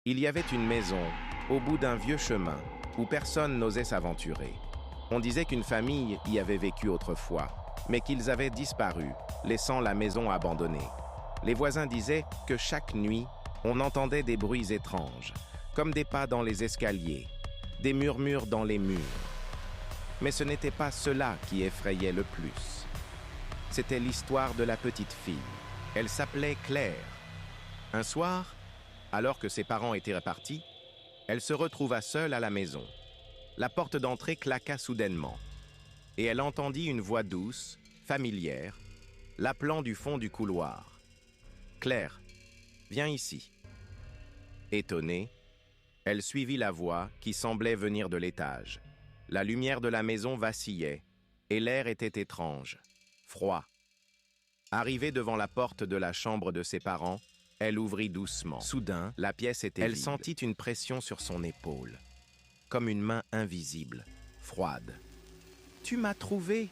Il y avait une maison, au bout d'un vieux chemin, où personne n'osait s'aventurer. On disait qu'une famille y avait vécu autrefois, mais qu'ils avaient disparu, laissant la maison abandonnée. Les voisins disaient que chaque nuit, on entendait des bruits étranges, comme des pas dans les escaliers, des murmures dans les murs. Mais ce n'était pas cela qui effrayait le plus. C'était l'histoire de la petite fille. Elle s'appelait Claire. Un soir, alors que ses parents étaient repartis, elle se retrouva seule à la maison. La porte d'entrée claqua soudainement, et elle entendit une voix douce, familière, l'appelant du fond du couloir. « Claire, viens ici. » Étonnée, elle suivit la voix qui semblait venir de l'étage. La lumière de la maison vacillait, et l'air était étrange, froid. Arrivée devant la porte de la chambre de ses parents, elle ouvrit doucement. Soudain, la pièce était vide. Elle sentit une pression sur son épaule, comme une main invisible, froide. « Tu m'as trouvé !»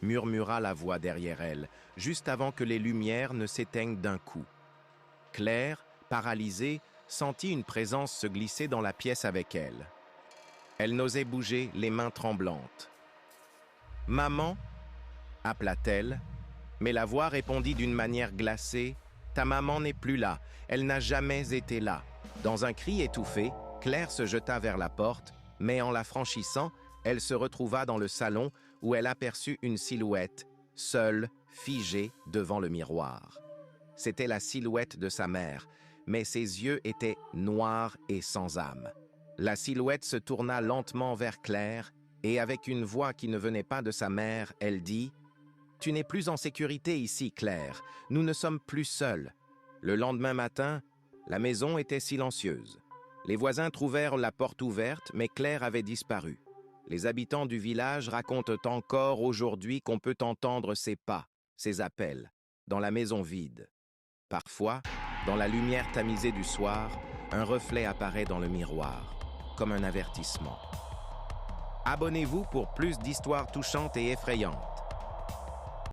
murmura la voix derrière elle, juste avant que les lumières ne s'éteignent d'un coup. Claire, paralysée, sentit une présence se glisser dans la pièce avec elle. Elle n'osait bouger, les mains tremblantes. « Maman !» appela-t-elle, mais la voix répondit d'une manière glacée. « Ta maman n'est plus là, elle n'a jamais été là. » Dans un cri étouffé, Claire se jeta vers la porte, mais en la franchissant, elle se retrouva dans le salon où elle aperçut une silhouette, seule, figée devant le miroir. C'était la silhouette de sa mère, mais ses yeux étaient noirs et sans âme. La silhouette se tourna lentement vers Claire et avec une voix qui ne venait pas de sa mère, elle dit « Tu n'es plus en sécurité ici, Claire. Nous ne sommes plus seuls. » Le lendemain matin, la maison était silencieuse. Les voisins trouvèrent la porte ouverte, mais Claire avait disparu. Les habitants du village racontent encore aujourd'hui qu'on peut entendre ses pas, ses appels, dans la maison vide. Parfois, dans la lumière tamisée du soir, un reflet apparaît dans le miroir, comme un avertissement. Abonnez-vous pour plus d'histoires touchantes et effrayantes.